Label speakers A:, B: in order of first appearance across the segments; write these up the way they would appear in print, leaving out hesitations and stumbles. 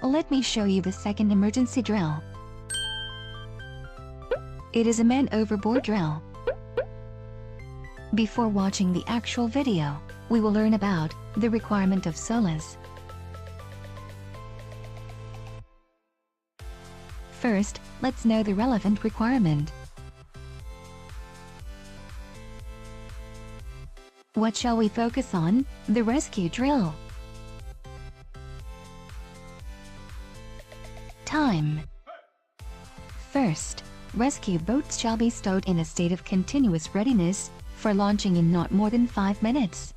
A: Let me show you the second emergency drill. It is a man overboard drill. Before watching the actual video, we will learn about the requirement of SOLAS. First, let's know the relevant requirement. What shall we focus on? The rescue drill. Time. First, rescue boats shall be stowed in a state of continuous readiness for launching in not more than 5 minutes.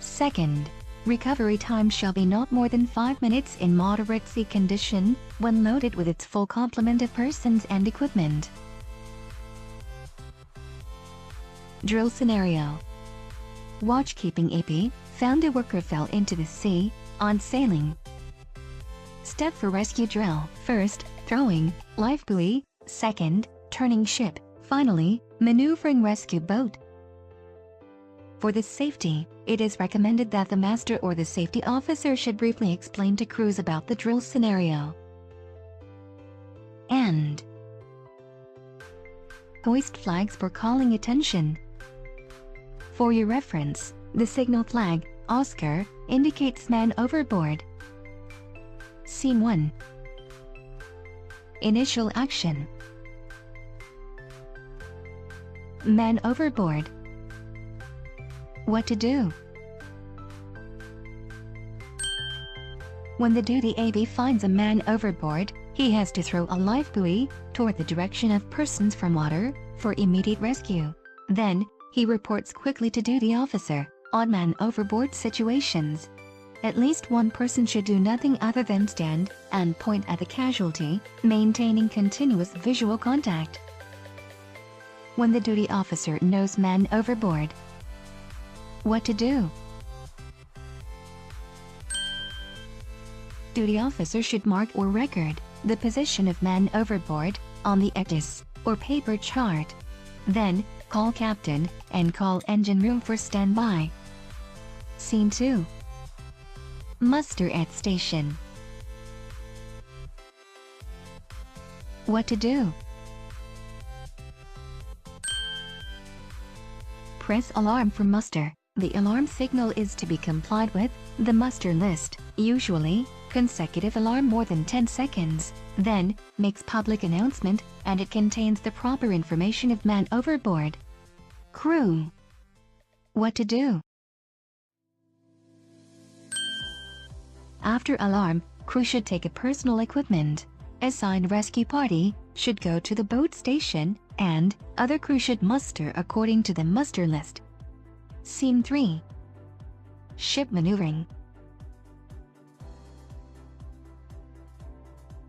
A: Second, recovery time shall be not more than 5 minutes in moderate sea condition when loaded with its full complement of persons and equipment. Drill scenario. Watchkeeping AP found a worker fell into the sea on sailing. Step for rescue drill. First, throwing life buoy. Second, turning ship. Finally, maneuvering rescue boat. For this safety, it is recommended that the master or the safety officer should briefly explain to crews about the drill scenario. And hoist flags for calling attention. For your reference, the signal flag, Oscar, indicates man overboard. Scene 1. Initial action. Man overboard. What to do? When the duty AB finds a man overboard, he has to throw a life buoy toward the direction of persons from water for immediate rescue. Then, he reports quickly to duty officer on man overboard situations. At least one person should do nothing other than stand and point at the casualty, maintaining continuous visual contact. When the duty officer knows man overboard, what to do? Duty officer should mark or record the position of man overboard on the ETIS or paper chart. Then, call captain and call engine room for standby. Scene 2. Muster at station. What to do? Press alarm for muster. The alarm signal is to be complied with. The muster list, usually consecutive alarm more than 10 seconds, then makes public announcement and it contains the proper information of man overboard. Crew. What to do? After alarm, crew should take a personal equipment. Assigned rescue party should go to the boat station and other crew should muster according to the muster list. Scene 3. Ship maneuvering.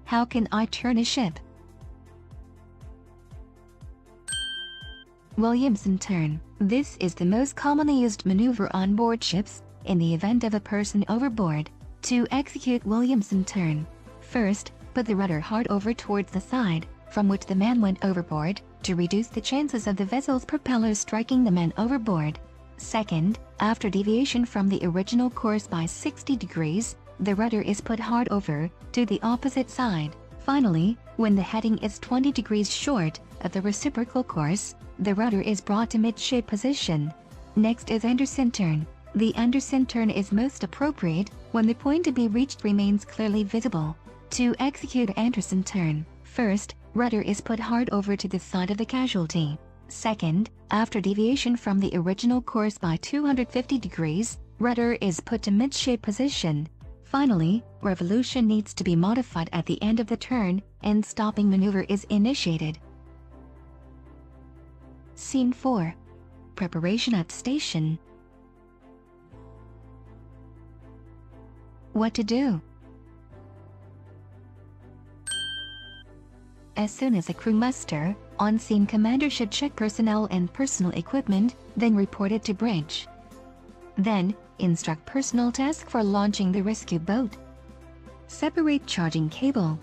A: How can I turn a ship? Williamson turn. This is the most commonly used maneuver on board ships in the event of a person overboard. To execute Williamson turn, first, put the rudder hard over towards the side from which the man went overboard to reduce the chances of the vessel's propellers striking the man overboard. Second, after deviation from the original course by 60 degrees, the rudder is put hard over to the opposite side. Finally, when the heading is 20 degrees short of the reciprocal course, the rudder is brought to midship position. Next is Anderson turn. The Anderson turn is most appropriate when the point to be reached remains clearly visible. To execute Anderson turn, first, rudder is put hard over to the side of the casualty. Second, after deviation from the original course by 250 degrees, rudder is put to midship position. Finally, revolution needs to be modified at the end of the turn and stopping maneuver is initiated. Scene 4. Preparation at station. What to do? As soon as a crew muster, on-scene commander should check personnel and personal equipment, then report it to bridge. Then, instruct personnel task for launching the rescue boat. Separate charging cable.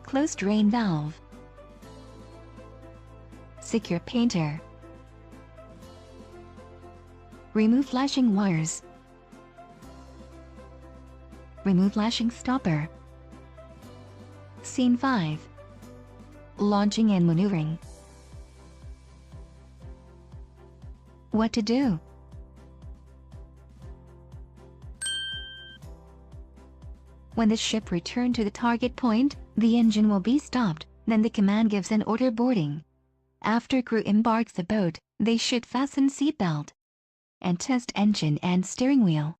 A: Close drain valve. Secure painter. Remove flashing wires. Remove lashing stopper. Scene 5. Launching and maneuvering. What to do? When the ship returns to the target point, the engine will be stopped, then the command gives an order boarding. After crew embarks the boat, they should fasten seatbelt and test engine and steering wheel.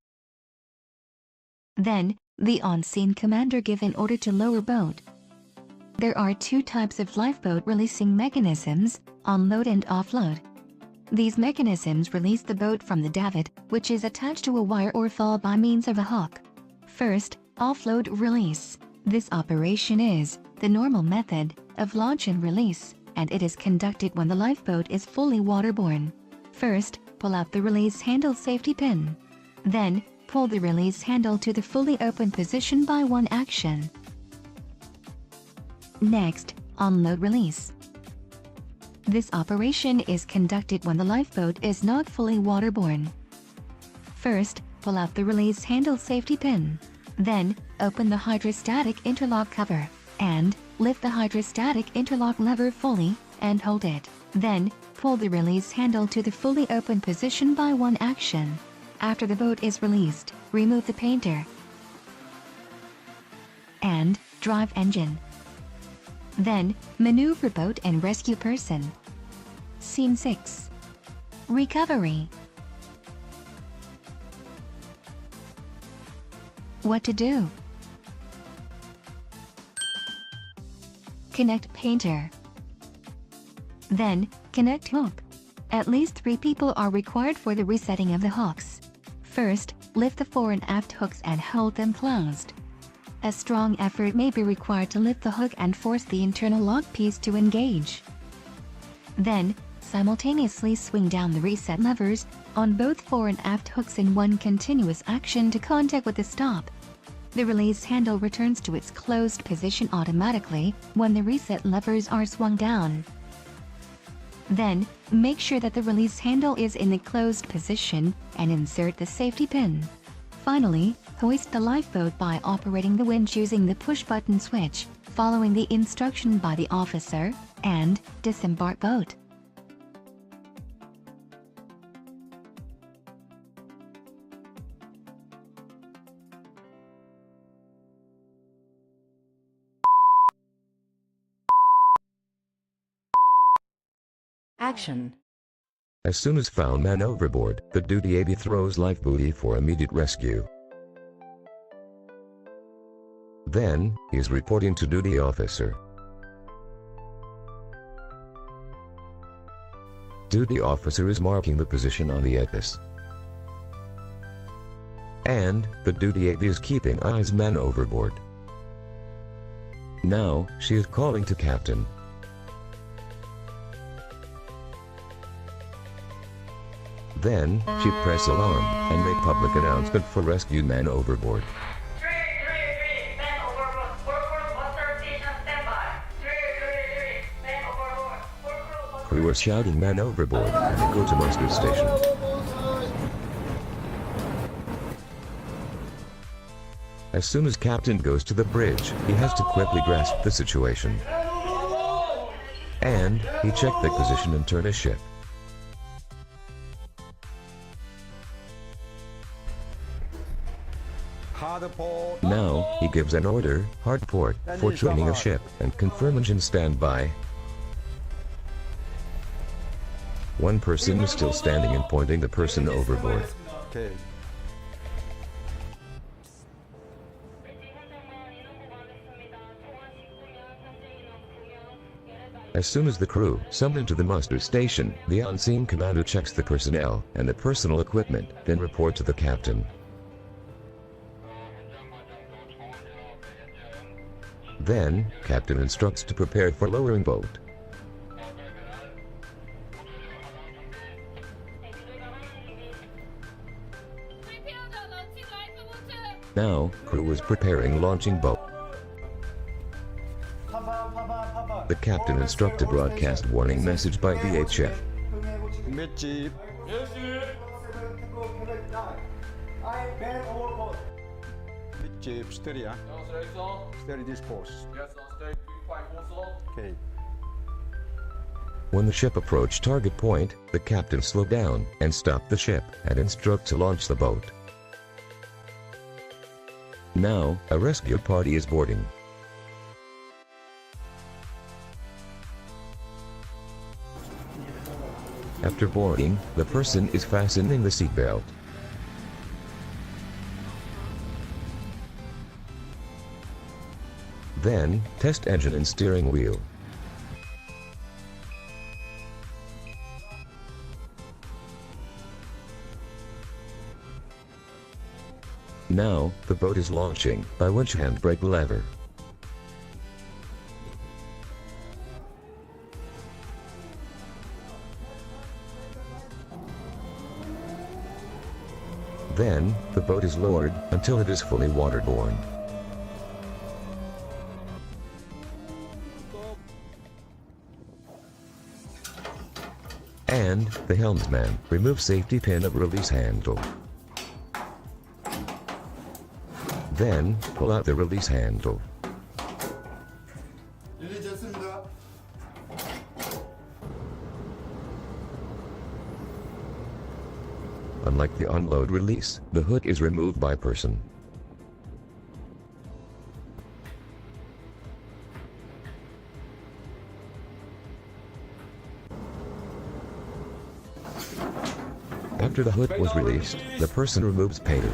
A: Then, the on-scene commander give an order to lower boat. There are two types of lifeboat releasing mechanisms, onload and offload. These mechanisms release the boat from the davit, which is attached to a wire or fall by means of a hook. First, offload release. This operation is the normal method of launch and release, and it is conducted when the lifeboat is fully waterborne. First, pull out the release handle safety pin. Then, pull the release handle to the fully open position by one action. Next, onload release. This operation is conducted when the lifeboat is not fully waterborne. First, pull out the release handle safety pin. Then, open the hydrostatic interlock cover, and lift the hydrostatic interlock lever fully, and hold it. Then, pull the release handle to the fully open position by one action. After the boat is released, remove the painter and drive engine. Then, maneuver boat and rescue person. Scene 6. Recovery. What to do? Connect painter. Then, connect hook. At least 3 people are required for the resetting of the hooks. First, lift the fore and aft hooks and hold them closed. A strong effort may be required to lift the hook and force the internal lock piece to engage. Then, simultaneously swing down the reset levers on both fore and aft hooks in one continuous action to contact with the stop. The release handle returns to its closed position automatically when the reset levers are swung down. Then, make sure that the release handle is in the closed position and insert the safety pin. Finally, hoist the lifeboat by operating the winch using the push-button switch, following the instruction by the officer, and disembark boat.
B: Action.
C: As soon as found man overboard, the duty AB throws life buoy for immediate rescue. Then, he is reporting to duty officer. Duty officer is marking the position on the EPIS. And, the duty AB is keeping eyes man overboard. Now, she is calling to captain. Then, she press alarm, and make public announcement for rescue man overboard.
D: 333, man overboard. Overboard, water station standby. 333, man overboard.
C: Crew are shouting man overboard, and they go to muster station. As soon as captain goes to the bridge, he has to quickly grasp the situation. And, he check the position and turn a ship. Now, he gives an order, hard port, for training a ship, and confirm engine standby. One person is still standing and pointing the person overboard.
E: Okay.
C: As soon as the crew summoned to the muster station, the on-scene commander checks the personnel and the personal equipment, then report to the captain. Then, captain instructs to prepare for lowering boat. Now, crew is preparing launching boat. The captain instructs a broadcast warning message by VHF.
E: 맷집. 맷집. 맷집 스테리야.
F: No, steady, sir.
E: 스테리 디스포스.
F: Yes, sir. Steady, 354, sir.
E: 오케이.
C: When the ship approached target point, the captain slowed down and stopped the ship and instruct to launch the boat. Now, a rescue party is boarding. After boarding, the person is fastening the seatbelt. Then, test engine and steering wheel. Now, the boat is launching by winch handbrake lever. Then, the boat is lowered until it is fully waterborne. And, the helmsman removes safety pin of release handle. Then, pull out the release handle.
E: 릴리즈했습니다.
C: Unlike the unload release, the hood is removed by person. After the hood was released, the person removes painter.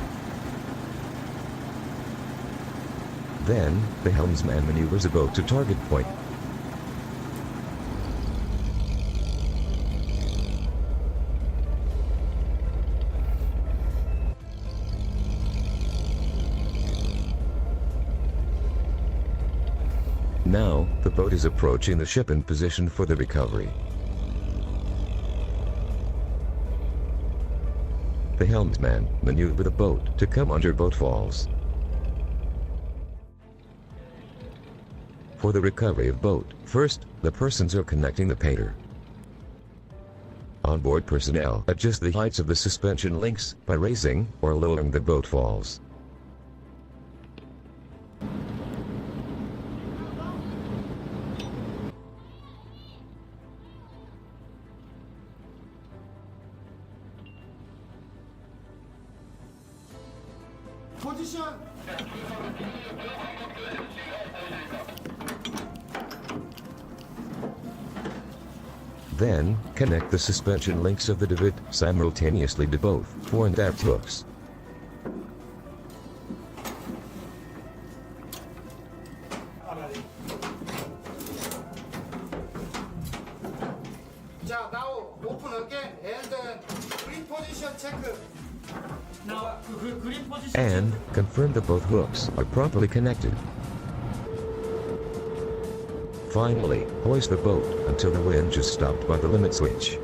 C: Then, the helmsman maneuvers a boat to target point. Now, the boat is approaching the ship in position for the recovery. The helmsman maneuvers the boat to come under boat falls. For the recovery of boat, first, the persons are connecting the painter. Onboard personnel adjust the heights of the suspension links by raising or lowering the boat falls.
E: 포지션.
C: Then, connect the suspension links of the divot simultaneously to both fore and aft hooks.
E: 자, now open again and green position check.
G: Now, green position.
C: And, confirm that both hooks are properly connected. Finally, hoist the boat until the winch is stopped by the limit switch.